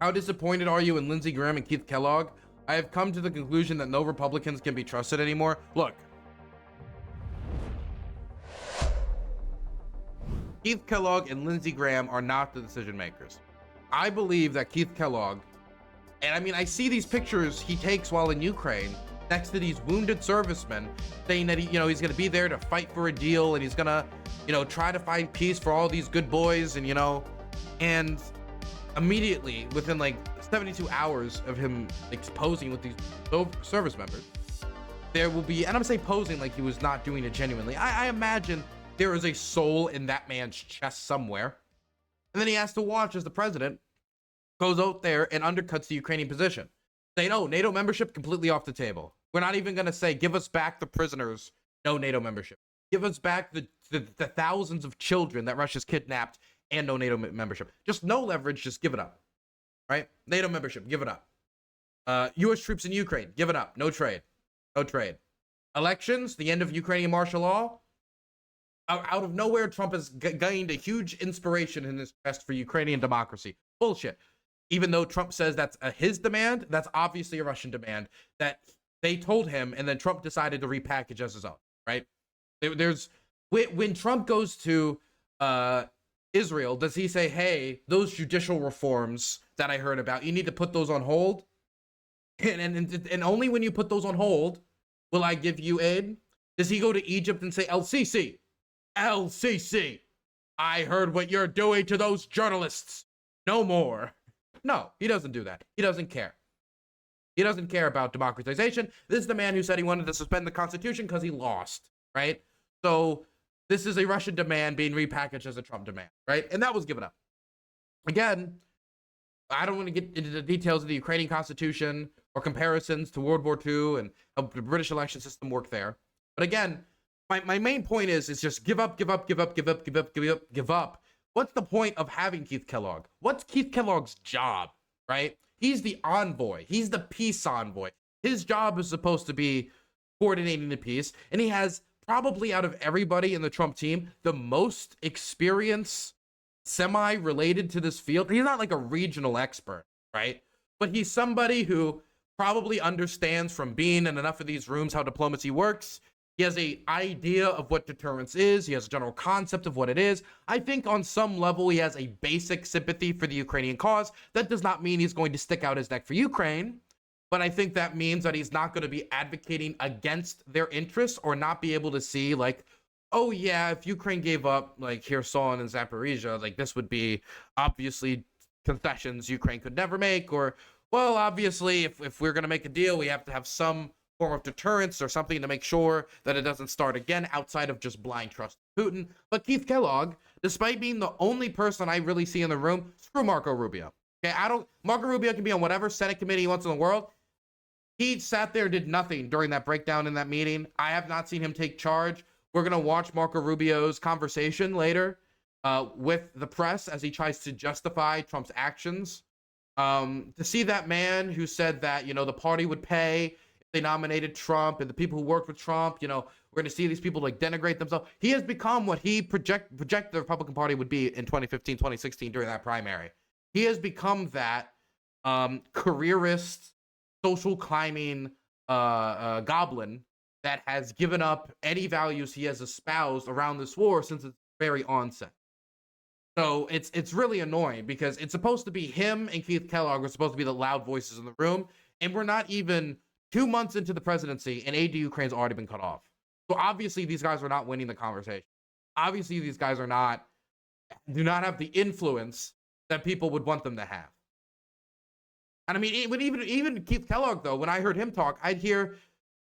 How disappointed are you in Lindsey Graham and Keith Kellogg? I have come to the conclusion that no Republicans can be trusted anymore. Look, Keith Kellogg and Lindsey Graham are not the decision makers. I believe that Keith Kellogg, and I mean, I see these pictures he takes while in Ukraine next to these wounded servicemen, saying that he's going to be there to fight for a deal, and he's going to, try to find peace for all these good boys, and and immediately within like 72 hours of him posing with these service members, there will be, and I'm saying posing like he was not doing it genuinely. I imagine there is a soul in that man's chest somewhere. And then he has to watch as the president goes out there and undercuts the Ukrainian position. Say, no, NATO membership completely off the table. We're not even going to say, give us back the prisoners, no NATO membership. Give us back the thousands of children that Russia's kidnapped, and no NATO membership. Just no leverage, just give it up. Right? NATO membership, give it up. U.S. troops in Ukraine, give it up. No trade. No trade. Elections, the end of Ukrainian martial law. Out of nowhere, Trump has gained a huge inspiration in his quest for Ukrainian democracy. Bullshit. Even though Trump says that's his demand, that's obviously a Russian demand that they told him, and then Trump decided to repackage as his own, right? When Trump goes to Israel, does he say, hey, those judicial reforms that I heard about, you need to put those on hold? And only when you put those on hold will I give you aid? Does he go to Egypt and say, LCC, I heard what you're doing to those journalists. No more. No, he doesn't do that. He doesn't care. He doesn't care about democratization. This is the man who said he wanted to suspend the Constitution because he lost, right? So this is a Russian demand being repackaged as a Trump demand, right? And that was given up. Again, I don't want to get into the details of the Ukrainian Constitution or comparisons to World War II and how the British election system worked there. But again, my main point is just give up. What's the point of having Keith Kellogg? What's Keith Kellogg's job, right? He's the envoy. He's the peace envoy. His job is supposed to be coordinating the peace, and he has probably out of everybody in the Trump team, the most experience semi-related to this field. He's not like a regional expert, right? But he's somebody who probably understands from being in enough of these rooms how diplomacy works. He has an idea of what deterrence is. He has a general concept of what it is. I think on some level, he has a basic sympathy for the Ukrainian cause. That does not mean he's going to stick out his neck for Ukraine. But I think that means that he's not going to be advocating against their interests or not be able to see like, oh yeah, if Ukraine gave up like Kherson and Zaporizhia, like this would be obviously concessions Ukraine could never make. Or, well, obviously if we're going to make a deal, we have to have some form of deterrence or something to make sure that it doesn't start again outside of just blind trust in Putin. But Keith Kellogg, despite being the only person I really see in the room, screw Marco Rubio. Okay, Marco Rubio can be on whatever Senate committee he wants in the world. He sat there and did nothing during that breakdown in that meeting. I have not seen him take charge. We're going to watch Marco Rubio's conversation later with the press as he tries to justify Trump's actions. To see that man who said that, the party would pay if they nominated Trump, and the people who worked with Trump, we're going to see these people like denigrate themselves. He has become what he projected the Republican Party would be in 2015, 2016 during that primary. He has become that careerist, social climbing goblin that has given up any values he has espoused around this war since its very onset. So it's really annoying because it's supposed to be him and Keith Kellogg are supposed to be the loud voices in the room, and we're not even 2 months into the presidency, and aid to Ukraine's already been cut off. So obviously these guys are not winning the conversation. Obviously these guys do not have the influence that people would want them to have. And I mean, even Keith Kellogg, though, when I heard him talk, I'd hear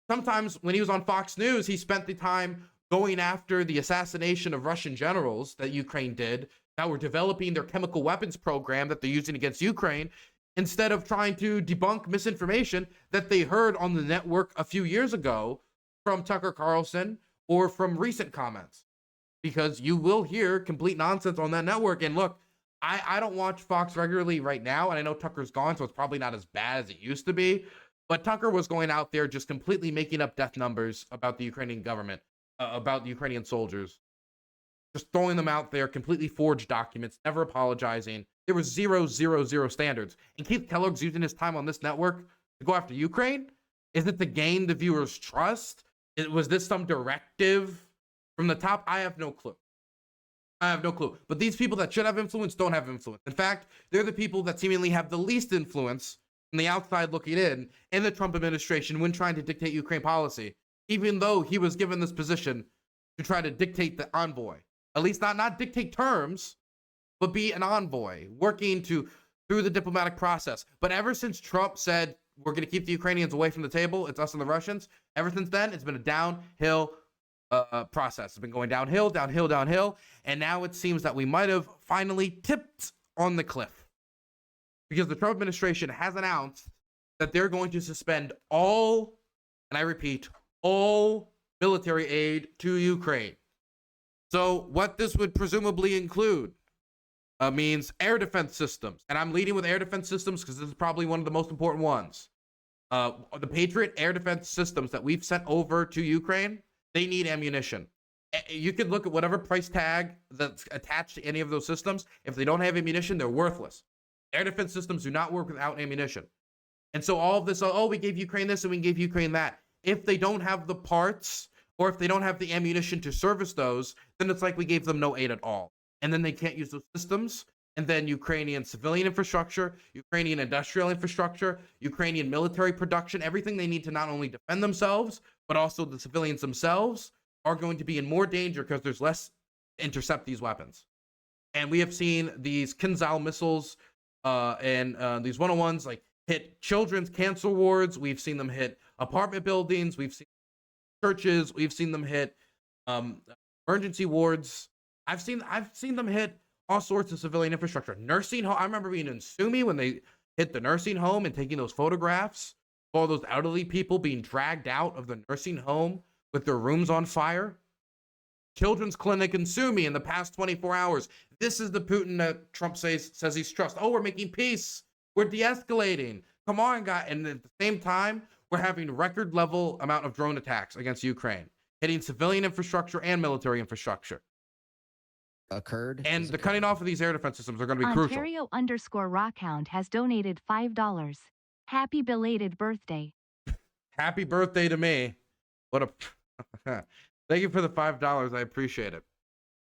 sometimes when he was on Fox News, he spent the time going after the assassination of Russian generals that Ukraine did that were developing their chemical weapons program that they're using against Ukraine, instead of trying to debunk misinformation that they heard on the network a few years ago from Tucker Carlson or from recent comments. Because you will hear complete nonsense on that network. And look, I don't watch Fox regularly right now, and I know Tucker's gone, so it's probably not as bad as it used to be. But Tucker was going out there just completely making up death numbers about the Ukrainian government, about the Ukrainian soldiers. just throwing them out there, completely forged documents, never apologizing. There was zero, zero, zero standards. And Keith Kellogg's using his time on this network to go after Ukraine? Is it to gain the viewers' trust? Was this some directive from the top? I have no clue. I have no clue. But these people that should have influence don't have influence. In fact, they're the people that seemingly have the least influence from the outside looking in the Trump administration when trying to dictate Ukraine policy, even though he was given this position to try to dictate the envoy. At least not dictate terms, but be an envoy, working through the diplomatic process. But ever since Trump said, we're going to keep the Ukrainians away from the table, it's us and the Russians, ever since then, it's been a downhill process. It's been going downhill, downhill, downhill. And now it seems that we might have finally tipped on the cliff. Because the Trump administration has announced that they're going to suspend all, and I repeat, all military aid to Ukraine. So what this would presumably include means air defense systems. And I'm leading with air defense systems because this is probably one of the most important ones. The Patriot air defense systems that we've sent over to Ukraine, they need ammunition. You can look at whatever price tag that's attached to any of those systems. If they don't have ammunition, they're worthless. Air defense systems do not work without ammunition. And so all of this, oh, we gave Ukraine this and we gave Ukraine that. If they don't have the parts or if they don't have the ammunition to service those, then it's like we gave them no aid at all. And then they can't use those systems. And then Ukrainian civilian infrastructure, Ukrainian industrial infrastructure, Ukrainian military production, everything they need to not only defend themselves, but also the civilians themselves are going to be in more danger because there's less to intercept these weapons. And we have seen these Kinzhal missiles and these 101s like hit children's cancer wards. We've seen them hit apartment buildings. We've seen churches. We've seen them hit emergency wards. I've seen them hit all sorts of civilian infrastructure. Nursing home. I remember being in Sumi when they hit the nursing home and taking those photographs of all those elderly people being dragged out of the nursing home with their rooms on fire. Children's clinic in Sumi in the past 24 hours. This is the Putin that Trump says he's trust. Oh, we're making peace. We're de-escalating. Come on, guys. And at the same time, we're having record level amount of drone attacks against Ukraine, hitting civilian infrastructure and military infrastructure. And the cutting off of these air defense systems are going to be crucial. Ontario_Rockhound has donated $5. Happy belated birthday. Happy birthday to me. What a... Thank you for the $5. I appreciate it.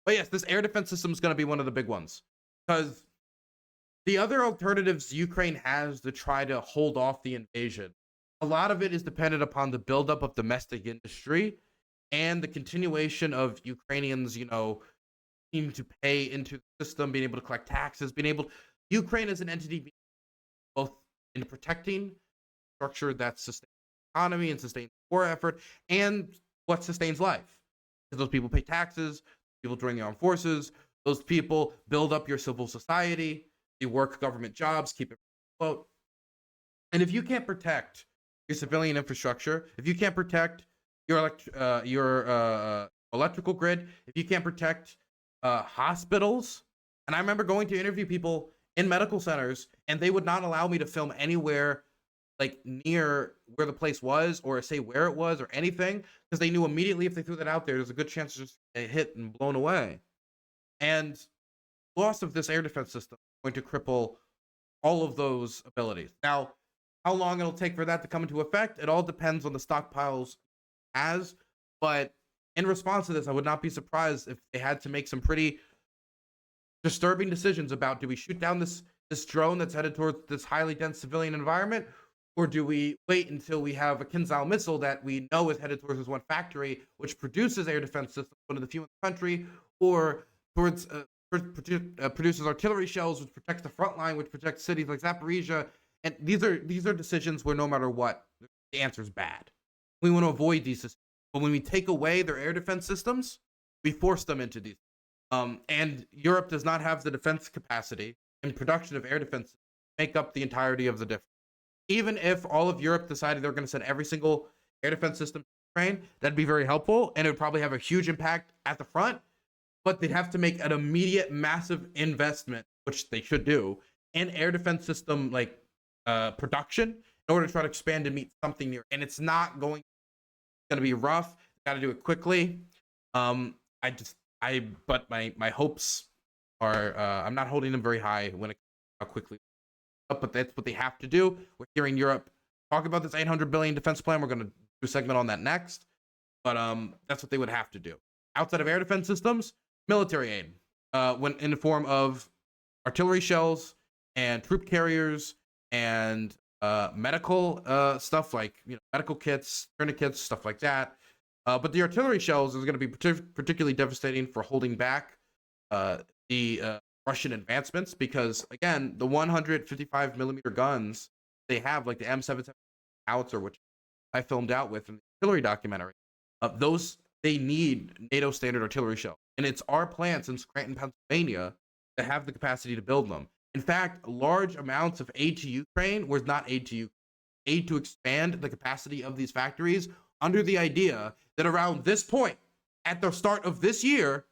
But yes, this air defense system is going to be one of the big ones. Because the other alternatives Ukraine has to try to hold off the invasion, a lot of it is dependent upon the buildup of domestic industry and the continuation of Ukrainians, needing to pay into the system, being able to collect taxes, Ukraine as an entity, both in protecting structure that sustains the economy and sustains the war effort, and what sustains life. Because those people pay taxes, people join the armed forces, those people build up your civil society, you work government jobs, keep it afloat. And if you can't protect your civilian infrastructure, if you can't protect your electrical grid, if you can't protect hospitals, and I remember going to interview people in medical centers, and they would not allow me to film anywhere like near where the place was or say where it was or anything, because they knew immediately if they threw that out there's a good chance to just get hit and blown away. And loss of this air defense system is going to cripple all of those abilities. Now, how long it'll take for that to come into effect, it all depends on the stockpiles as, but in response to this, I would not be surprised if they had to make some pretty disturbing decisions about, do we shoot down this drone that's headed towards this highly dense civilian environment, or do we wait until we have a Kinzhal missile that we know is headed towards this one factory, which produces air defense systems, one of the few in the country, or towards produces artillery shells, which protects the front line, which protects cities like Zaporizhia. And these are decisions where no matter what, the answer is bad. We want to avoid these systems. But when we take away their air defense systems, we force them into these. And Europe does not have the defense capacity and production of air defense to make up the entirety of the difference. Even if all of Europe decided they're going to send every single air defense system to Ukraine, that'd be very helpful, and it would probably have a huge impact at the front, but they'd have to make an immediate massive investment, which they should do, in air defense system production in order to try to expand and meet something near. And it's not going to be rough. Got to do it quickly. But my hopes are, I'm not holding them very high when it how quickly, but that's what they have to do. We're hearing Europe talk about this 800 billion defense plan. We're going to do a segment on that next, but that's what they would have to do. Outside of air defense systems, military aid, when in the form of artillery shells and troop carriers and medical stuff like medical kits, tourniquets, stuff like that. But the artillery shells is going to be particularly devastating for holding back the Russian advancements, because again, the 155 millimeter guns they have, like the M777 howitzer, which I filmed out with in the artillery documentary, those they need NATO standard artillery shell, and it's our plants in Scranton, Pennsylvania, that have the capacity to build them. In fact, large amounts of aid to Ukraine was not aid to Ukraine, aid to expand the capacity of these factories under the idea that around this point, at the start of this year,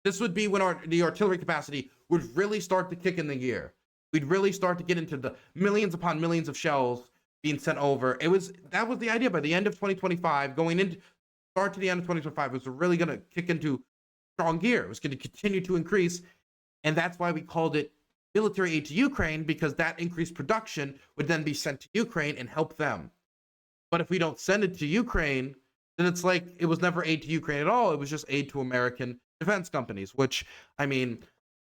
this would be when the artillery capacity would really start to kick in the gear. We'd really start to get into the millions upon millions of shells being sent over. That was the idea. By the end of 2025, going into start to the end of 2025, it was really going to kick into strong gear. It was going to continue to increase, and that's why we called it military aid to Ukraine, because that increased production would then be sent to Ukraine and help them. But if we don't send it to Ukraine, then it's like it was never aid to Ukraine at all. It was just aid to American defense companies, which, I mean,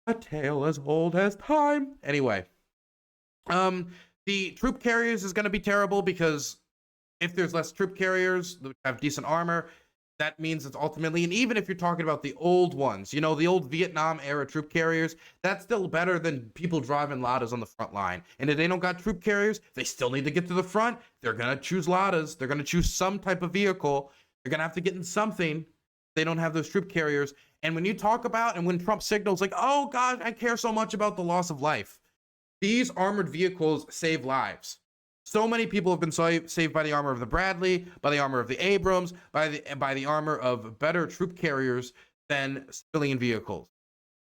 a tale as old as time. Anyway, the troop carriers is going to be terrible, because if there's less troop carriers that have decent armor, that means it's ultimately, and even if you're talking about the old ones, the old Vietnam era troop carriers, that's still better than people driving Ladas on the front line. And if they don't got troop carriers, they still need to get to the front. They're going to choose Ladas. They're going to choose some type of vehicle. They're going to have to get in something. They don't have those troop carriers. And when you talk about, and when Trump signals like, oh God, I care so much about the loss of life, these armored vehicles save lives. So many people have been saved by the armor of the Bradley, by the armor of the Abrams, by the armor of better troop carriers than civilian vehicles.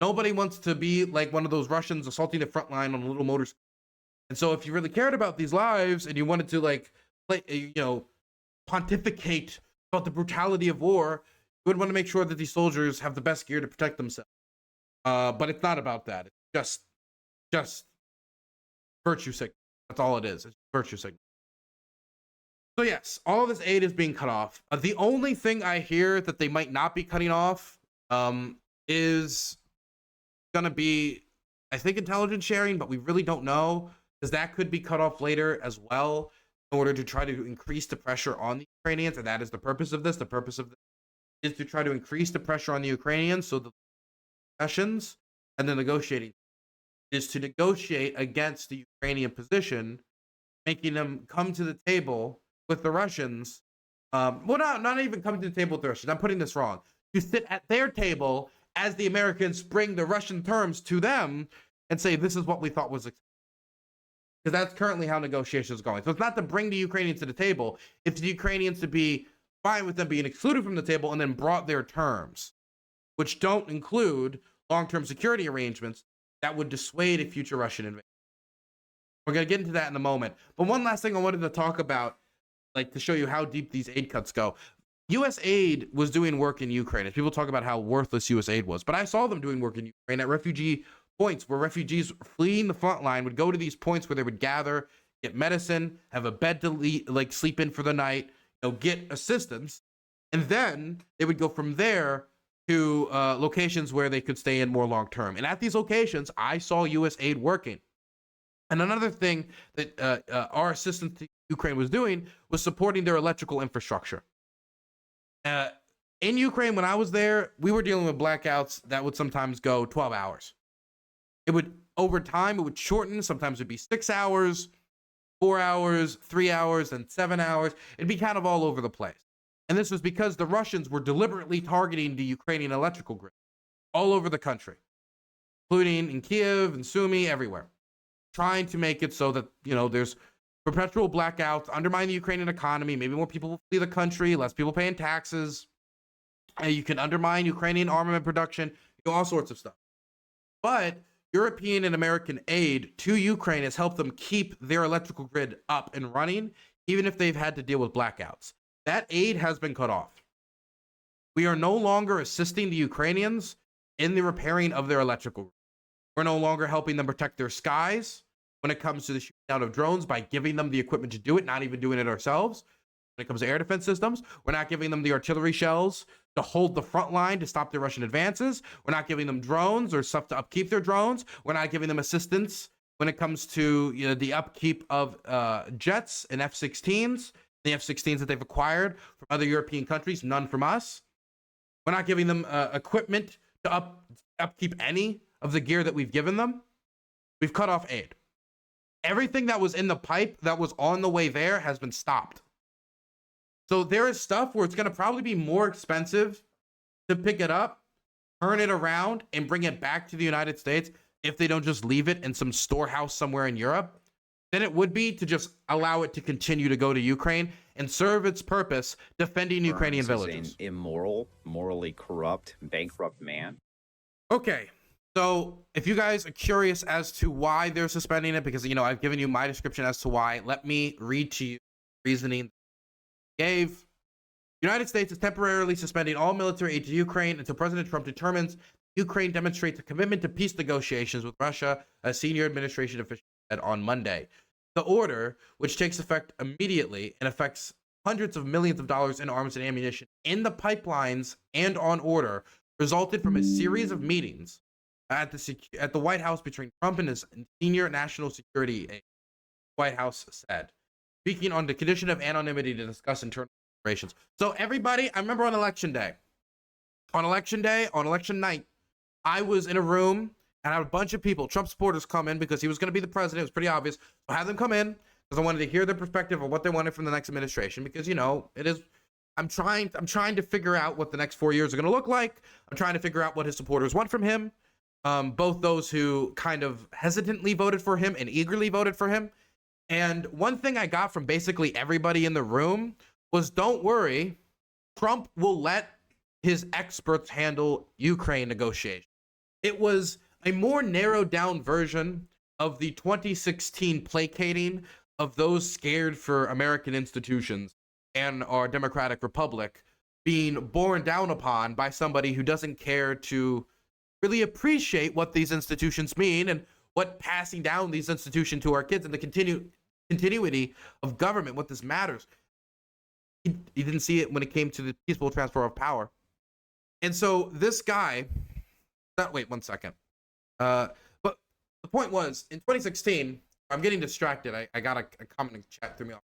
Nobody wants to be like one of those Russians assaulting the front line on a little motorcycle. And so if you really cared about these lives and you wanted to pontificate about the brutality of war, you would want to make sure that these soldiers have the best gear to protect themselves. But it's not about that. It's just virtue signal. That's all it is. It's virtue signal. So yes, all of this aid is being cut off. The only thing I hear that they might not be cutting off is going to be, I think, intelligence sharing, but we really don't know, because that could be cut off later as well in order to try to increase the pressure on the Ukrainians. And that is the purpose of this. The purpose of this is to try to increase the pressure on the Ukrainians, so the sessions and the negotiating is to negotiate against the Ukrainian position, making them come to the table with the Russians. Not even coming to the table with the Russians. I'm putting this wrong. To sit at their table as the Americans bring the Russian terms to them and say, this is what we thought was acceptable. Because that's currently how negotiations are going. So it's not to bring the Ukrainians to the table. It's the Ukrainians to be fine with them being excluded from the table and then brought their terms, which don't include long-term security arrangements that would dissuade a future Russian invasion. We're going to get into that in a moment. But one last thing I wanted to talk about, like to show you how deep these aid cuts go. U.S. aid was doing work in Ukraine, and people talk about how worthless U.S. aid was. But I saw them doing work in Ukraine at refugee points where refugees fleeing the front line would go to these points where they would gather, get medicine, have a bed to sleep in for the night, get assistance. And then they would go from there to locations where they could stay in more long-term. And at these locations, I saw U.S. aid working. And another thing that our assistance to Ukraine was doing was supporting their electrical infrastructure. In Ukraine, when I was there, we were dealing with blackouts that would sometimes go 12 hours. Over time, it would shorten. Sometimes it'd be 6 hours, 4 hours, 3 hours, and 7 hours. It'd be kind of all over the place. And this was because the Russians were deliberately targeting the Ukrainian electrical grid all over the country, including in Kiev and Sumy, everywhere, trying to make it so that, there's perpetual blackouts, undermine the Ukrainian economy. Maybe more people will flee the country, less people paying taxes. And you can undermine Ukrainian armament production, all sorts of stuff. But European and American aid to Ukraine has helped them keep their electrical grid up and running, even if they've had to deal with blackouts. That aid has been cut off. We are no longer assisting the Ukrainians in the repairing of their electrical grid. We're no longer helping them protect their skies when it comes to the shooting down of drones by giving them the equipment to do it, not even doing it ourselves. When it comes to air defense systems, we're not giving them the artillery shells to hold the front line to stop the Russian advances. We're not giving them drones or stuff to upkeep their drones. We're not giving them assistance when it comes to the upkeep of jets and F-16s, the F-16s that they've acquired from other European countries, none from us. We're not giving them equipment to upkeep any of the gear that we've given them. We've cut off aid. Everything that was in the pipe that was on the way there has been stopped. So there is stuff where it's going to probably be more expensive to pick it up, turn it around, and bring it back to the United States if they don't just leave it in some storehouse somewhere in Europe than it would be to just allow it to continue to go to Ukraine and serve its purpose defending Ukrainian villages. An immoral, morally corrupt, bankrupt man. Okay, so if you guys are curious as to why they're suspending it, because I've given you my description as to why, let me read to you the reasoning they gave. The United States is temporarily suspending all military aid to Ukraine until President Trump determines Ukraine demonstrates a commitment to peace negotiations with Russia, a senior administration official said on Monday. The order, which takes effect immediately and affects hundreds of millions of dollars in arms and ammunition in the pipelines and on order, resulted from a series of meetings at the White House between Trump and his senior national security aide, White House said, speaking on the condition of anonymity to discuss internal operations. So everybody, I remember on election night, I was in a room and I had a bunch of people, Trump supporters, come in because he was going to be the president. It was pretty obvious. So I had them come in because I wanted to hear their perspective of what they wanted from the next administration, because it is. I'm trying to figure out what the next 4 years are going to look like. I'm trying to figure out what his supporters want from him. Both those who kind of hesitantly voted for him and eagerly voted for him. And one thing I got from basically everybody in the room was, don't worry, Trump will let his experts handle Ukraine negotiations. It was a more narrowed down version of the 2016 placating of those scared for American institutions and our democratic republic being borne down upon by somebody who doesn't care to really appreciate what these institutions mean and what passing down these institutions to our kids and the continuity of government, what this matters. He didn't see it when it came to the peaceful transfer of power. And so this guy, wait 1 second. But the point was, in 2016, I'm getting distracted. I got a comment in chat threw me off.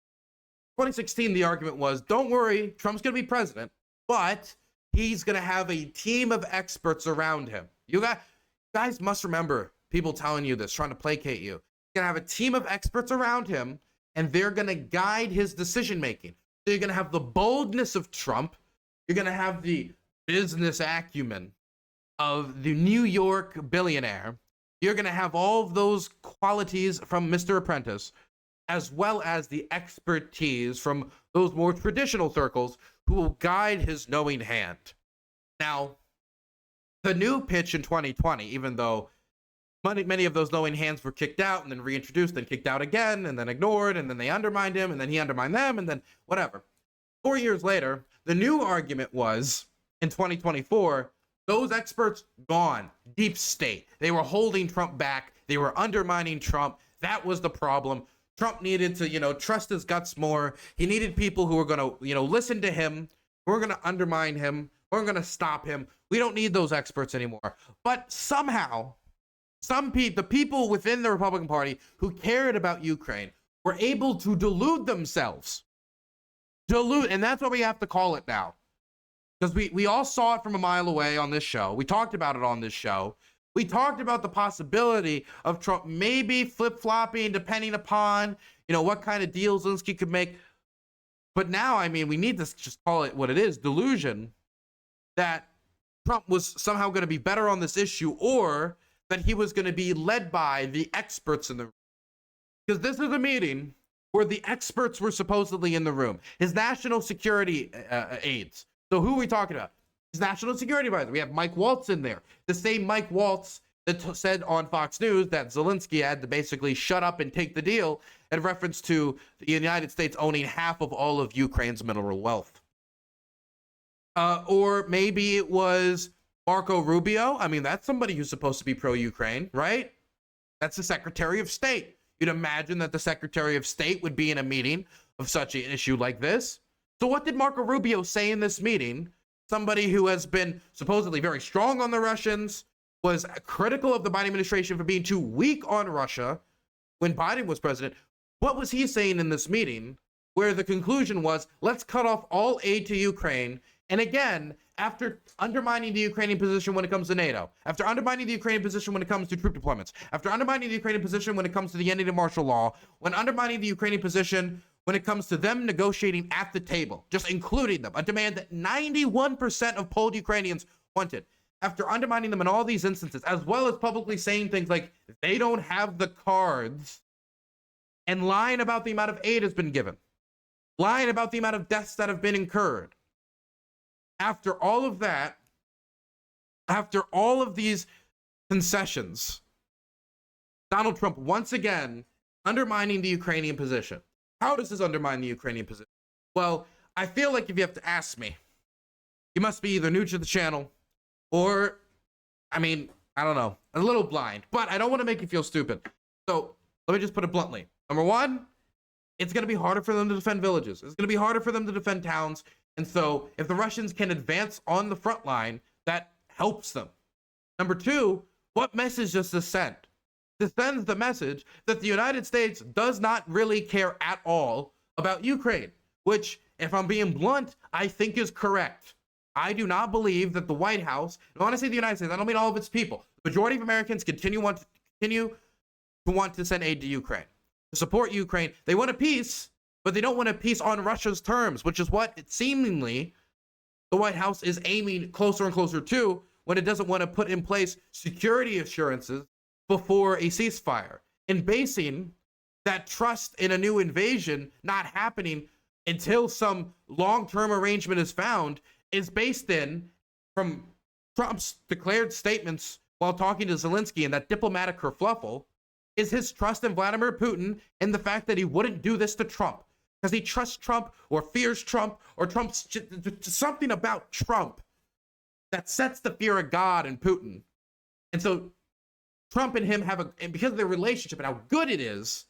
2016, the argument was, don't worry, Trump's going to be president, but he's going to have a team of experts around him. You guys must remember people telling you this, trying to placate you. He's going to have a team of experts around him, and they're going to guide his decision-making. So you're going to have the boldness of Trump. You're going to have the business acumen of the New York billionaire. You're going to have all of those qualities from Mr. Apprentice, as well as the expertise from those more traditional circles who will guide his knowing hand. Now, the new pitch in 2020, even though many of those knowing hands were kicked out and then reintroduced, then kicked out again, and then ignored, and then they undermined him, and then he undermined them, and then whatever. 4 years later, the new argument was, in 2024, those experts gone. Deep state. They were holding Trump back. They were undermining Trump. That was the problem. Trump needed to, trust his guts more. He needed people who were going to, listen to him, who were going to undermine him, who were going to stop him. We don't need those experts anymore. But somehow, the people within the Republican Party who cared about Ukraine were able to delude themselves. And that's what we have to call it now. Because we all saw it from a mile away on this show. We talked about it on this show. We talked about the possibility of Trump maybe flip-flopping depending upon, what kind of deals Zelensky could make. But now, we need to just call it what it is, delusion, that Trump was somehow going to be better on this issue, or that he was going to be led by the experts in the room. Because this is a meeting where the experts were supposedly in the room. His national security aides. So who are we talking about? His national security advisor. We have Mike Waltz in there. The same Mike Waltz that said on Fox News that Zelensky had to basically shut up and take the deal in reference to the United States owning half of all of Ukraine's mineral wealth. Or maybe it was Marco Rubio. I mean, that's somebody who's supposed to be pro-Ukraine, right? That's the Secretary of State. You'd imagine that the Secretary of State would be in a meeting of such an issue like this. So what did Marco Rubio say in this meeting? Somebody who has been supposedly very strong on the Russians, was critical of the Biden administration for being too weak on Russia when Biden was president. What was he saying in this meeting where the conclusion was, let's cut off all aid to Ukraine? And again, after undermining the Ukrainian position when it comes to NATO, after undermining the Ukrainian position when it comes to troop deployments, after undermining the Ukrainian position when it comes to the ending of martial law, when undermining the Ukrainian position when it comes to them negotiating at the table, just including them, a demand that 91% of polled Ukrainians wanted, after undermining them in all these instances, as well as publicly saying things like they don't have the cards, and lying about the amount of aid has been given, lying about the amount of deaths that have been incurred. After all of that, after all of these concessions, Donald Trump once again undermining the Ukrainian position. How does this undermine the Ukrainian position? Well, I feel like if you have to ask me, you must be either new to the channel or, I mean, I don't know, a little blind, but I don't want to make you feel stupid. So let me just put it bluntly. Number one, it's going to be harder for them to defend villages. It's going to be harder for them to defend towns. And so if the Russians can advance on the front line, that helps them. Number two, what message does this send? This sends the message that the United States does not really care at all about Ukraine, which, if I'm being blunt, I think is correct. I do not believe that the White House, and when I say the United States, I don't mean all of its people. The majority of Americans continue to want to send aid to Ukraine, to support Ukraine. They want a peace, but they don't want a peace on Russia's terms, which is what it seemingly the White House is aiming closer and closer to when it doesn't want to put in place security assurances before a ceasefire, and basing that trust in a new invasion not happening until some long-term arrangement is found is based in, from Trump's declared statements while talking to Zelensky and that diplomatic kerfluffle, is his trust in Vladimir Putin and the fact that he wouldn't do this to Trump because he trusts Trump or fears Trump or Trump's something about Trump that sets the fear of God in Putin. And so Trump and him have and because of their relationship and how good it is,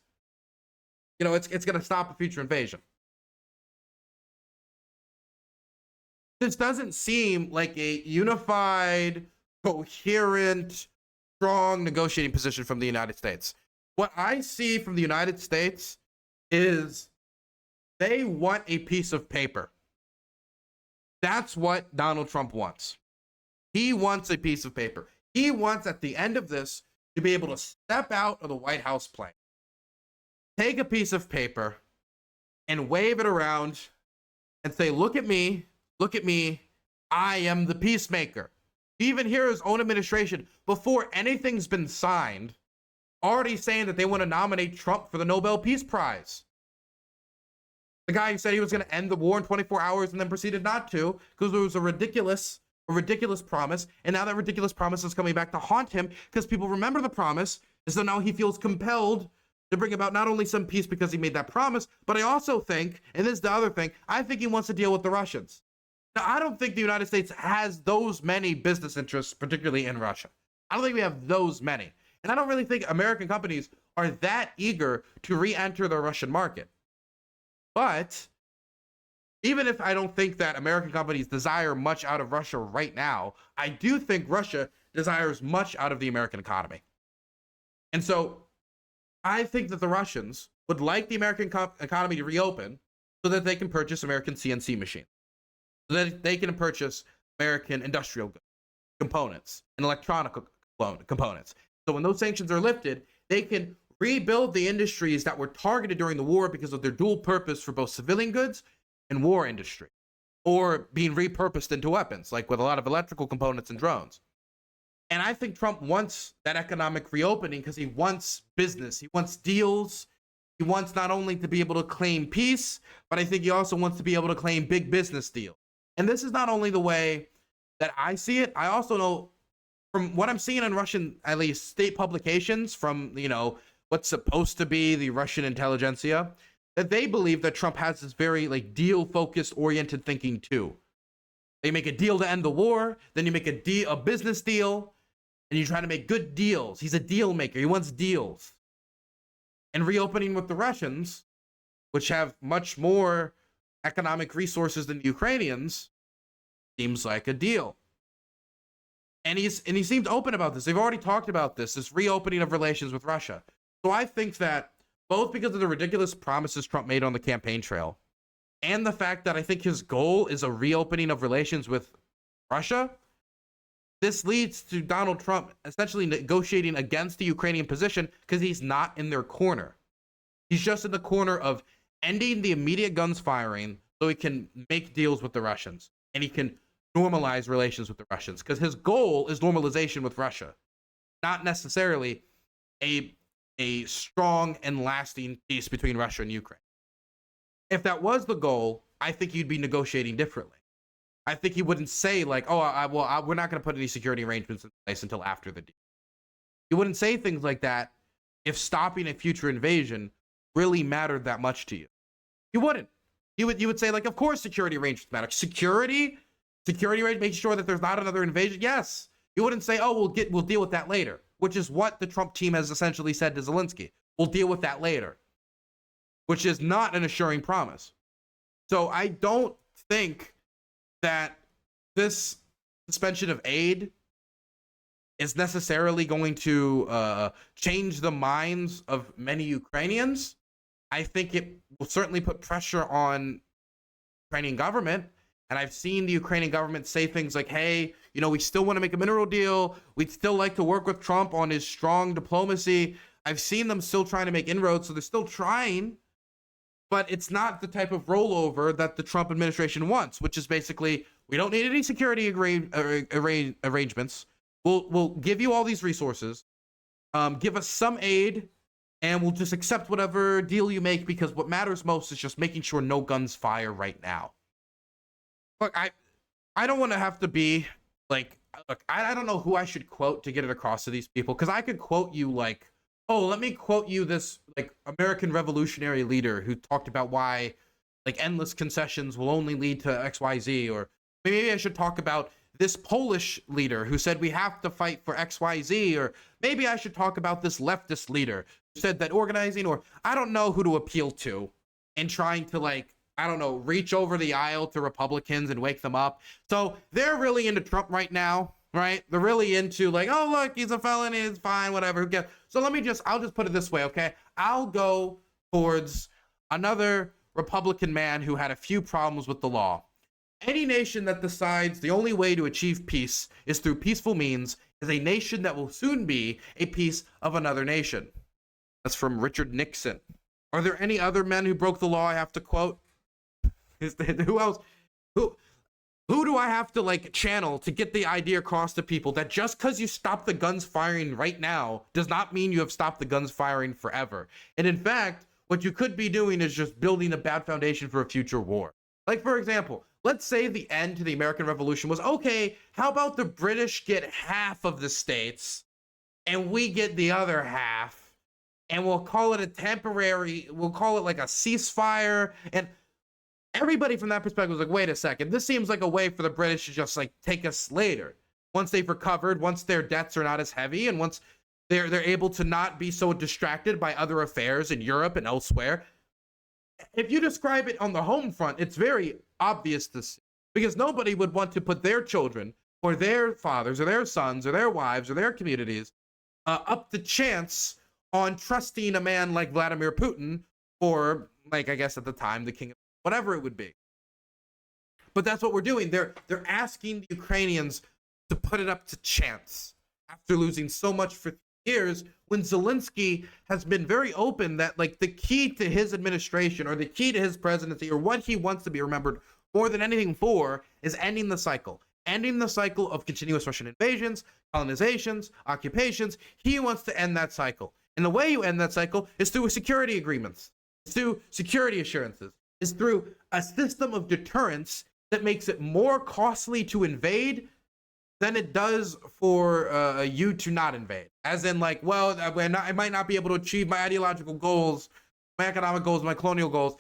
you know, it's going to stop a future invasion. This doesn't seem like a unified, coherent, strong negotiating position from the United States. What I see from the United States is they want a piece of paper. That's what Donald Trump wants. He wants a piece of paper. He wants, at the end of this, to be able to step out of the White House plane, take a piece of paper, and wave it around and say, look at me, I am the peacemaker. Even hear his own administration, before anything's been signed, already saying that they want to nominate Trump for the Nobel Peace Prize. The guy who said he was going to end the war in 24 hours and then proceeded not to because it was a ridiculous promise, and now that ridiculous promise is coming back to haunt him because people remember the promise, and so now he feels compelled to bring about not only some peace because he made that promise, but I also think, and this is the other thing, I think he wants to deal with the Russians. Now, I don't think the United States has those many business interests, particularly in Russia. I don't think we have those many. And I don't really think American companies are that eager to re-enter the Russian market. But even if I don't think that American companies desire much out of Russia right now, I do think Russia desires much out of the American economy. And so I think that the Russians would like the American economy to reopen so that they can purchase American CNC machines, so that they can purchase American industrial goods, components, and electronic components. So when those sanctions are lifted, they can rebuild the industries that were targeted during the war because of their dual purpose for both civilian goods and war industry, or being repurposed into weapons, like with a lot of electrical components and drones. And I think Trump wants that economic reopening because he wants business, he wants deals, he wants not only to be able to claim peace, but I think he also wants to be able to claim big business deals. And this is not only the way that I see it, I also know from what I'm seeing in Russian, at least state publications from, you know, what's supposed to be the Russian intelligentsia, that they believe that Trump has this very like deal focused oriented thinking too. They make a deal to end the war, then you make a business deal, and you try to make good deals. He's a deal maker. He wants deals. And reopening with the Russians, which have much more economic resources than the Ukrainians, seems like a deal. And he seemed open about this. They've already talked about this reopening of relations with Russia. So I think that both because of the ridiculous promises Trump made on the campaign trail, and the fact that I think his goal is a reopening of relations with Russia, this leads to Donald Trump essentially negotiating against the Ukrainian position because he's not in their corner. He's just in the corner of ending the immediate guns firing so he can make deals with the Russians and he can normalize relations with the Russians, because his goal is normalization with Russia, not necessarily a strong and lasting peace between Russia and Ukraine. If that was the goal, I think you'd be negotiating differently. I think he wouldn't say like, oh, we're not going to put any security arrangements in place until after the deal. You wouldn't say things like that if stopping a future invasion really mattered that much to you. You wouldn't. You would say like, of course security arrangements matter. Security arrangements, make sure that there's not another invasion. Yes. You wouldn't say, oh, we'll deal with that later, which is what the Trump team has essentially said to Zelensky. We'll deal with that later, which is not an assuring promise. So I don't think that this suspension of aid is necessarily going to change the minds of many Ukrainians. I think it will certainly put pressure on the Ukrainian government. And I've seen the Ukrainian government say things like, hey, we still want to make a mineral deal. We'd still like to work with Trump on his strong diplomacy. I've seen them still trying to make inroads, so they're still trying. But it's not the type of rollover that the Trump administration wants, which is basically, we don't need any security arrangements. We'll give you all these resources, give us some aid, and we'll just accept whatever deal you make, because what matters most is just making sure no guns fire right now. Look, I don't want to have to be like, look, I don't know who I should quote to get it across to these people, because I could quote you like, oh, let me quote you this like American revolutionary leader who talked about why like endless concessions will only lead to XYZ, or maybe I should talk about this Polish leader who said we have to fight for XYZ, or maybe I should talk about this leftist leader who said that organizing, or I don't know who to appeal to in trying to like, I don't know, reach over the aisle to Republicans and wake them up. So they're really into Trump right now, right? They're really into like, oh, look, he's a felon, it's fine, whatever. So I'll just put it this way, okay? I'll go towards another Republican man who had a few problems with the law. Any nation that decides the only way to achieve peace is through peaceful means is a nation that will soon be a piece of another nation. That's from Richard Nixon. Are there any other men who broke the law I have to quote? Who else? Who do I have to like channel to get the idea across to people that just because you stop the guns firing right now does not mean you have stopped the guns firing forever? And in fact, what you could be doing is just building a bad foundation for a future war. Like, for example, let's say the end to the American Revolution was, okay, how about the British get half of the states and we get the other half, and we'll call it we'll call it like a ceasefire. And everybody from that perspective was like, wait a second, this seems like a way for the British to just like take us later. Once they've recovered, once their debts are not as heavy, and once they're able to not be so distracted by other affairs in Europe and elsewhere. If you describe it on the home front, it's very obvious to see, because nobody would want to put their children or their fathers or their sons or their wives or their communities up to chance on trusting a man like Vladimir Putin, or like, I guess at the time, the king, whatever it would be. But that's what we're doing. They're asking the Ukrainians to put it up to chance after losing so much for years, when Zelensky has been very open that like the key to his administration or the key to his presidency or what he wants to be remembered more than anything for is ending the cycle of continuous Russian invasions, colonizations, occupations. He wants to end that cycle. And the way you end that cycle is through security agreements, through security assurances, is through a system of deterrence that makes it more costly to invade than it does for you to not invade. As in like, well, I might not be able to achieve my ideological goals, my economic goals, my colonial goals,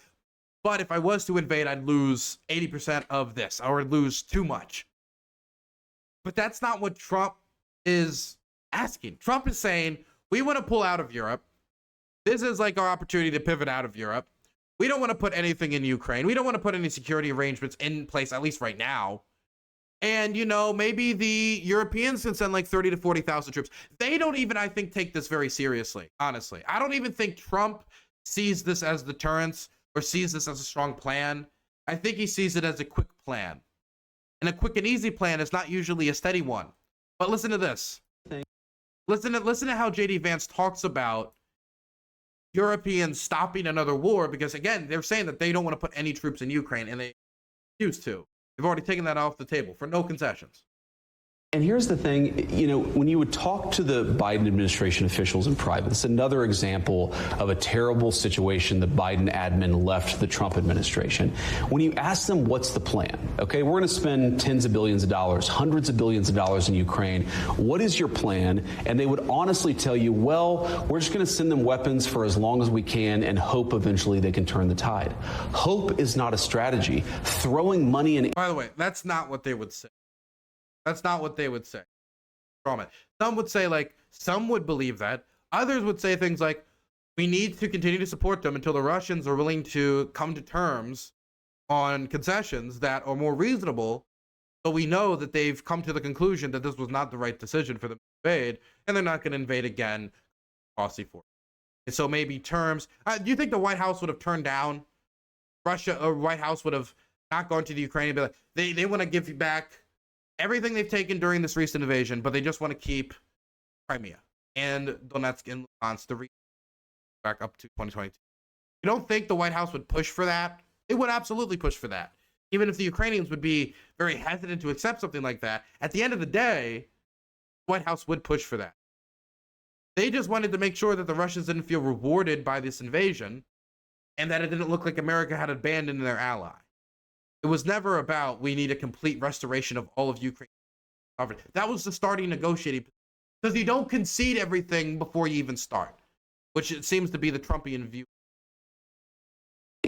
But if I was to invade, I'd lose 80% of this, or I'd lose too much. But that's not what Trump is asking. Trump is saying, we want to pull out of Europe. This is like our opportunity to pivot out of Europe. We don't want to put anything in Ukraine. We don't want to put any security arrangements in place, at least right now. And, you know, maybe the Europeans can send like 30 to 40,000 troops. They don't even, I think, take this very seriously, honestly. I don't even think Trump sees this as deterrence or sees this as a strong plan. I think he sees it as a quick plan. And a quick and easy plan is not usually a steady one. But listen to this. Listen to how JD Vance talks about Europeans stopping another war, because again, they're saying that they don't want to put any troops in Ukraine, and they refuse to. They've already taken that off the table for no concessions. And here's the thing, you know, when you would talk to the Biden administration officials in private, it's another example of a terrible situation the Biden admin left the Trump administration. When you ask them what's the plan, okay, we're going to spend tens of billions of dollars, hundreds of billions of dollars in Ukraine. What is your plan? And they would honestly tell you, well, we're just going to send them weapons for as long as we can and hope eventually they can turn the tide. Hope is not a strategy. Throwing money in. By the way, that's not what they would say. That's not what they would say. Some would say, like, some would believe that. Others would say things like, we need to continue to support them until the Russians are willing to come to terms on concessions that are more reasonable. So we know that they've come to the conclusion that this was not the right decision for them to invade, and they're not going to invade again. Costly for. And so maybe terms. Do you think the White House would have turned down Russia, or White House would have not gone to the Ukraine and be like, they want to give you back everything they've taken during this recent invasion, but they just want to keep Crimea and Donetsk and Luhansk to back up to 2022. You don't think the White House would push for that? It would absolutely push for that. Even if the Ukrainians would be very hesitant to accept something like that, at the end of the day, the White House would push for that. They just wanted to make sure that the Russians didn't feel rewarded by this invasion and that it didn't look like America had abandoned their ally. It was never about, we need a complete restoration of all of Ukraine. That was the starting negotiating, because you don't concede everything before you even start, which it seems to be the Trumpian view.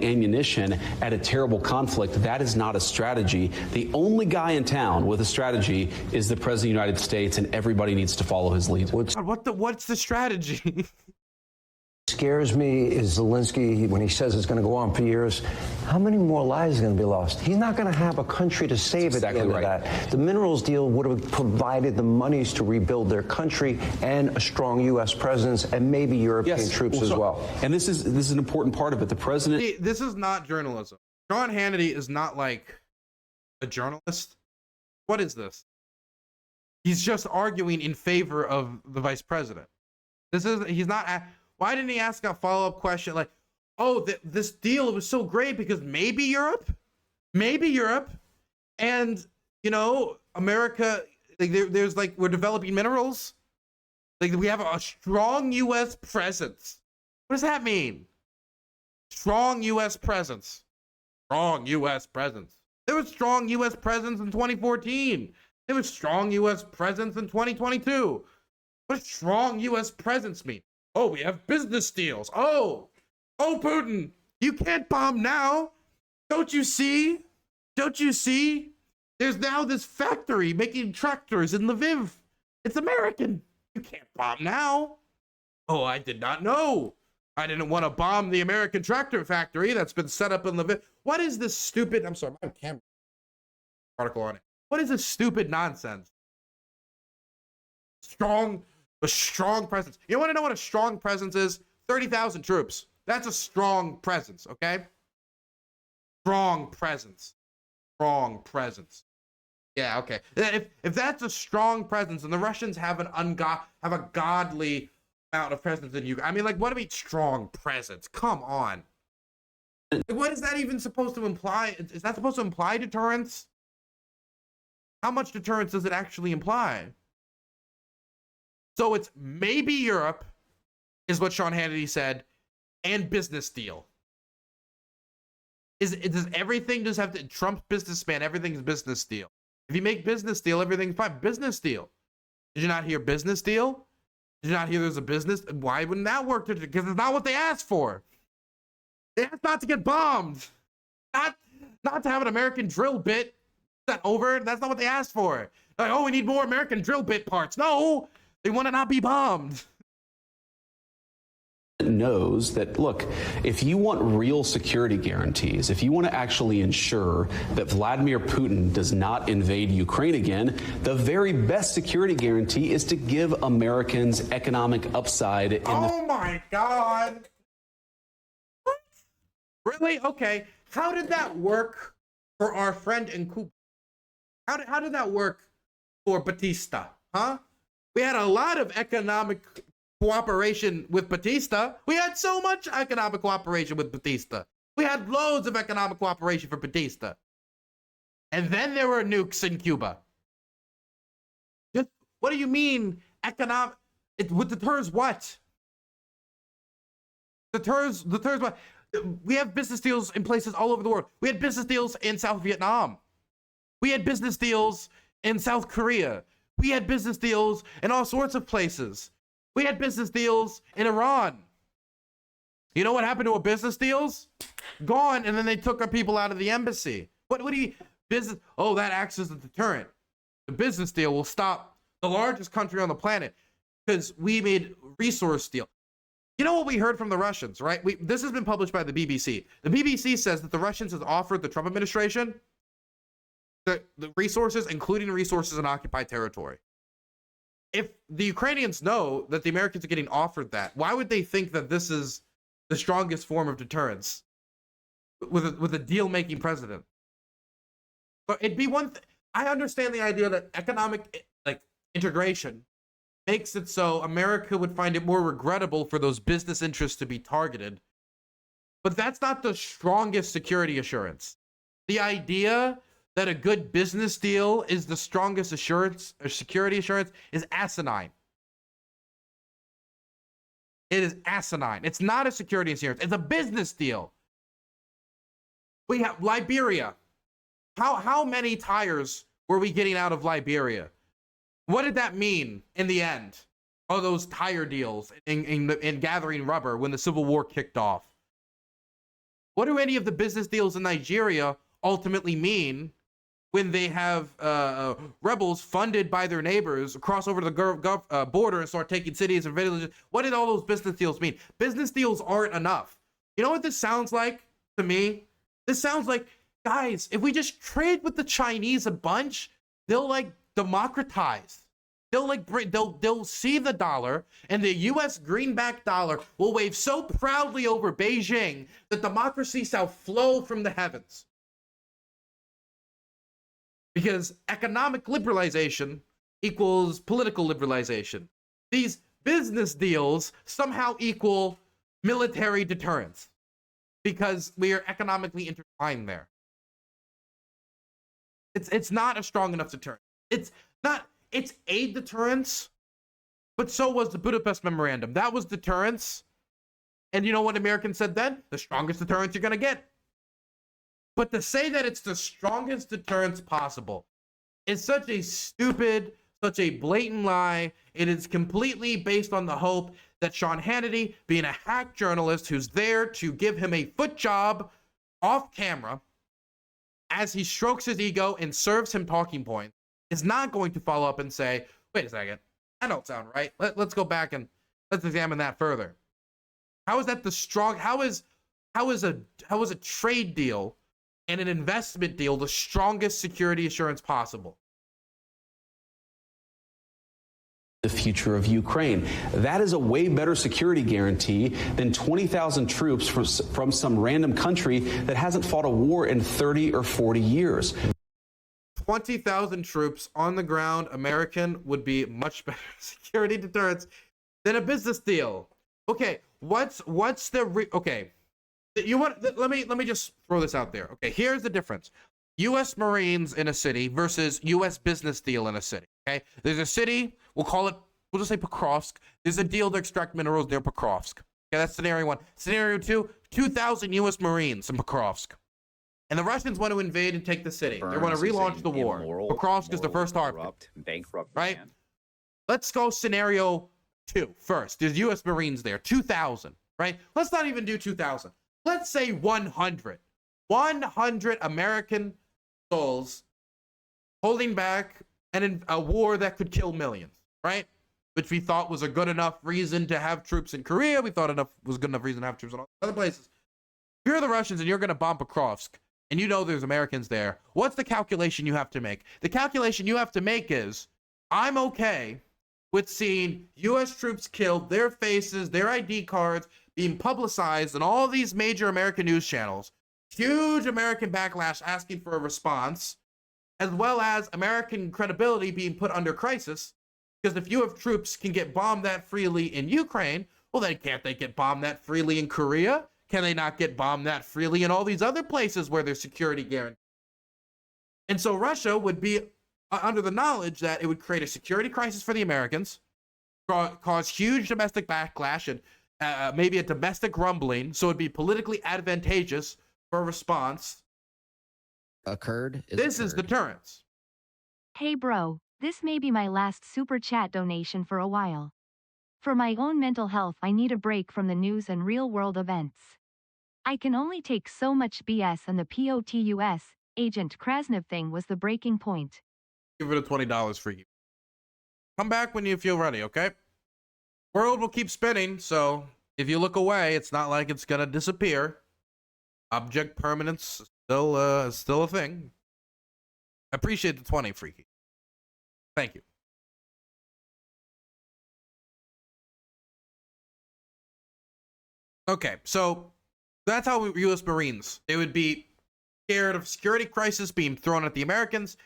Ammunition at a terrible conflict, that is not a strategy. The only guy in town with a strategy is the President of the United States, and everybody needs to follow his lead. What's the strategy? Scares me is Zelensky, when he says it's going to go on for years. How many more lives are going to be lost? He's not going to have a country to save at the end of that. The minerals deal would have provided the monies to rebuild their country and a strong U.S. presence and maybe European troops as well. And this is an important part of it. The president. See, this is not journalism. Sean Hannity is not like a journalist. What is this? He's just arguing in favor of the vice president. He's not. Why didn't he ask a follow-up question like, oh, this deal was so great because maybe Europe, and, you know, America, like, there's like, we're developing minerals. Like, we have a strong U.S. presence. What does that mean? Strong U.S. presence. Strong U.S. presence. There was strong U.S. presence in 2014. There was strong U.S. presence in 2022. What does strong U.S. presence mean? Oh, we have business deals. Oh, Putin, you can't bomb now. Don't you see? There's now this factory making tractors in Lviv. It's American. You can't bomb now. Oh, I did not know. I didn't want to bomb the American tractor factory that's been set up in Lviv. What is this stupid? I'm sorry, my camera article on it. What is this stupid nonsense? A strong presence. You want to know what a strong presence is? 30,000 troops. That's a strong presence, okay? Strong presence. Yeah, okay. If that's a strong presence, and the Russians have a godly amount of presence in Ukraine. I mean, like, what do you mean strong presence? Come on. What is that even supposed to imply? Is that supposed to imply deterrence? How much deterrence does it actually imply? So it's maybe Europe, is what Sean Hannity said, and business deal. Does everything just have to, Trump's businessman, everything's business deal. If you make business deal, everything's fine. Business deal. Did you not hear business deal? Did you not hear there's a business? Why wouldn't that work? Because it's not what they asked for. They asked not to get bombed. Not to have an American drill bit sent over. That's not what they asked for. Like, oh, we need more American drill bit parts. No, they want to not be bombed. Knows that, look, if you want real security guarantees, if you want to actually ensure that Vladimir Putin does not invade Ukraine again, the very best security guarantee is to give Americans economic upside in Oh my God. What? Really? Okay. How did that work for our friend in Cuba? How did that work for Batista? Huh? We had a lot of economic cooperation with Batista. We had so much economic cooperation with Batista. We had loads of economic cooperation for Batista. And then there were nukes in Cuba. Just, what do you mean economic? It deters what? Deters what? We have business deals in places all over the world. We had business deals in South Vietnam. We had business deals in South Korea. We had business deals in all sorts of places. We had business deals in Iran. You know what happened to our business deals? Gone, and then they took our people out of the embassy. What do you, business? Oh, that acts as a deterrent. The business deal will stop the largest country on the planet because we made resource deal. You know what we heard from the Russians, right? This has been published by the BBC. The BBC says that the Russians has offered the Trump administration the resources, including resources in occupied territory. If the Ukrainians know that the Americans are getting offered that, why would they think that this is the strongest form of deterrence with a deal-making president? But it'd be one thing. I understand the idea that economic integration makes it so America would find it more regrettable for those business interests to be targeted. But that's not the strongest security assurance. The idea that a good business deal is the strongest assurance or security assurance is asinine. It is asinine. It's not a security assurance. It's a business deal. We have Liberia. How many tires were we getting out of Liberia? What did that mean in the end? All those tire deals in gathering rubber when the Civil War kicked off. What do any of the business deals in Nigeria ultimately mean when they have rebels funded by their neighbors cross over to the border and start taking cities and villages? What did all those business deals mean? Business deals aren't enough. You know what this sounds like to me? This sounds like, guys, if we just trade with the Chinese a bunch, they'll democratize. They'll see the dollar, and the U.S. greenback dollar will wave so proudly over Beijing that democracy shall flow from the heavens. Because economic liberalization equals political liberalization. These business deals somehow equal military deterrence because we are economically intertwined there. It's not a strong enough deterrent. It's a deterrence, but so was the Budapest Memorandum. That was deterrence. And you know what Americans said then? The strongest deterrence you're going to get. But to say that it's the strongest deterrence possible is such a stupid, such a blatant lie. It is completely based on the hope that Sean Hannity, being a hack journalist who's there to give him a foot job off camera as he strokes his ego and serves him talking points, is not going to follow up and say, wait a second, that don't sound right. Let's go back and let's examine that further. How is that the strong, how is a trade deal and an investment deal the strongest security assurance possible? The future of Ukraine. That is a way better security guarantee than 20,000 troops from some random country that hasn't fought a war in 30 or 40 years. 20,000 troops on the ground, American, would be much better security deterrence than a business deal. Okay, what's the okay? You want? Let me just throw this out there. Okay, here's the difference: U.S. Marines in a city versus U.S. business deal in a city. Okay, there's a city. We'll just say Pokrovsk. There's a deal to extract minerals near Pokrovsk. Okay, that's scenario one. Scenario two: 2,000 U.S. Marines in Pokrovsk. And the Russians want to invade and take the city. They want to relaunch the war. Pokrovsk is the first target. Bankrupt right? man. Let's go scenario 2 first. There's U.S. Marines there, 2,000, right? Let's not even do 2,000. Let's say 100. 100 American souls holding back a war that could kill millions, right? Which we thought was a good enough reason to have troops in Korea. We thought was good enough reason to have troops in all other places. If you're the Russians and you're going to bomb Pokrovsk, and you know there's Americans there, what's the calculation you have to make? The calculation you have to make is, I'm okay with seeing U.S. troops killed, their faces, their ID cards being publicized on all these major American news channels, huge American backlash asking for a response, as well as American credibility being put under crisis. Because if U.S. troops can get bombed that freely in Ukraine, well, then can't they get bombed that freely in Korea? Can they not get bombed that freely in all these other places where there's security guaranteed? And so Russia would be under the knowledge that it would create a security crisis for the Americans, cause huge domestic backlash and maybe a domestic rumbling, so it'd be politically advantageous for a response. This is deterrence. Hey bro, this may be my last super chat donation for a while. For my own mental health, I need a break from the news and real-world events. I can only take so much BS, and the POTUS, Agent Krasnov thing was the breaking point. Give it a $20 for you. Come back when you feel ready, okay? World will keep spinning, so if you look away, it's not like it's gonna disappear. Object permanence is still a thing. I appreciate the 20, Freaky. Thank you. Okay, so that's how U.S. Marines, they would be scared of security crisis being thrown at the Americans,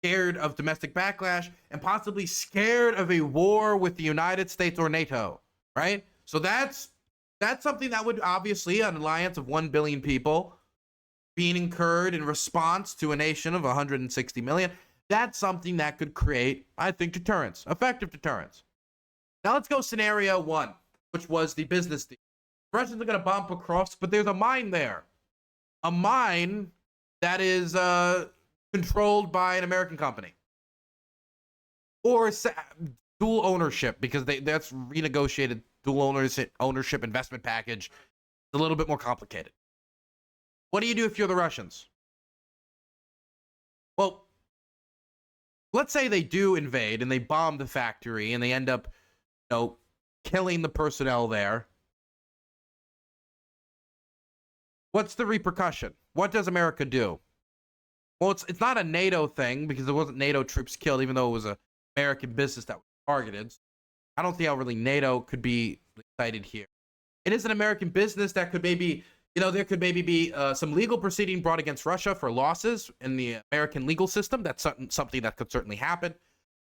scared of domestic backlash, and possibly scared of a war with the United States or NATO, right? So that's something that would obviously, an alliance of 1 billion people being incurred in response to a nation of 160 million, that's something that could create, I think, deterrence, effective deterrence. Now let's go scenario 1, which was the business deal. The Russians are going to bomb Pokrovsk, but there's a mine there. A mine that is controlled by an American company. Or dual ownership, because that's renegotiated dual ownership investment package. It's a little bit more complicated. What do you do if you're the Russians? Well, let's say they do invade and they bomb the factory and they end up, killing the personnel there. What's the repercussion? What does America do? Well, it's not a NATO thing because it wasn't NATO troops killed, even though it was an American business that was targeted. I don't see how really NATO could be cited here. It is an American business that could maybe, there could maybe be some legal proceeding brought against Russia for losses in the American legal system. That's something that could certainly happen.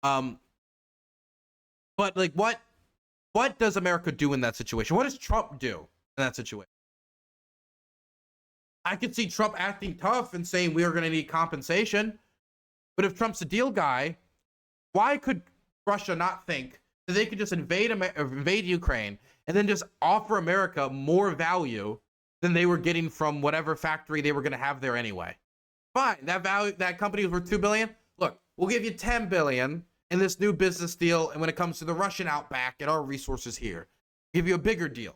But like, what does America do in that situation? What does Trump do in that situation? I could see Trump acting tough and saying we are going to need compensation. But if Trump's a deal guy, why could Russia not think that they could just invade Ukraine and then just offer America more value than they were getting from whatever factory they were going to have there anyway? Fine, that company was worth $2 billion. Look, we'll give you $10 billion in this new business deal, and when it comes to the Russian outback and our resources here, give you a bigger deal,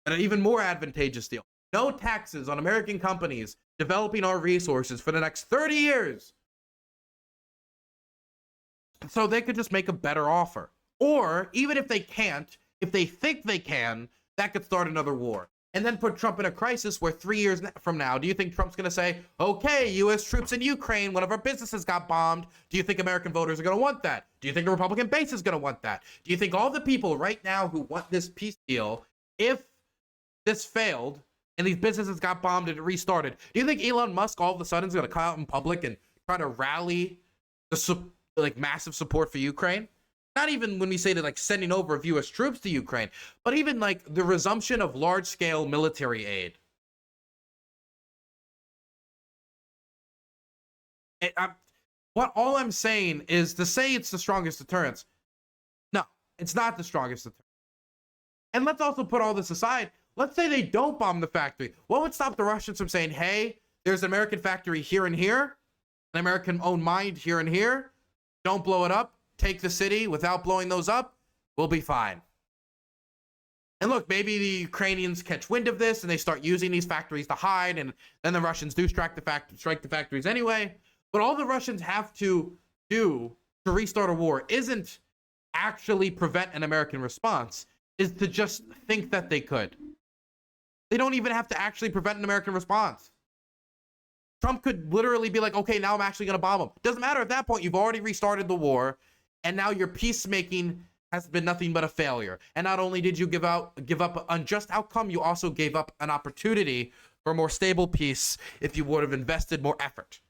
and an even more advantageous deal. No taxes on American companies developing our resources for the next 30 years. So they could just make a better offer. Or even if they can't, if they think they can, that could start another war. And then put Trump in a crisis where 3 years from now, do you think Trump's going to say, okay, U.S. troops in Ukraine, one of our businesses got bombed. Do you think American voters are going to want that? Do you think the Republican base is going to want that? Do you think all the people right now who want this peace deal, if this failed, and these businesses got bombed and restarted, do you think Elon Musk all of a sudden is going to come out in public and try to rally the massive support for Ukraine? Not even when we say to sending over of U.S. troops to Ukraine, but even the resumption of large-scale military aid. All I'm saying is to say it's the strongest deterrence. No, it's not the strongest deterrence. And let's also put all this aside. Let's say they don't bomb the factory. What would stop the Russians from saying, hey, there's an American factory here and here, an American-owned mine here and here. Don't blow it up. Take the city without blowing those up. We'll be fine. And look, maybe the Ukrainians catch wind of this and they start using these factories to hide, and then the Russians do strike the factories anyway. But all the Russians have to do to restart a war isn't actually prevent an American response, is to just think that they could. They don't even have to actually prevent an American response. Trump could literally be like, okay, now I'm actually going to bomb them. Doesn't matter at that point. You've already restarted the war, and now your peacemaking has been nothing but a failure. And not only did you give up an unjust outcome, you also gave up an opportunity for a more stable peace if you would have invested more effort.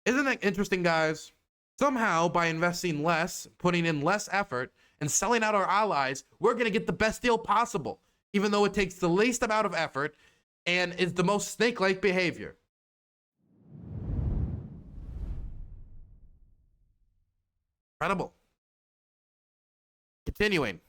Isn't that interesting, guys? Somehow, by investing less, putting in less effort, and selling out our allies, we're going to get the best deal possible, even though it takes the least amount of effort and is the most snake-like behavior. Incredible. Continuing.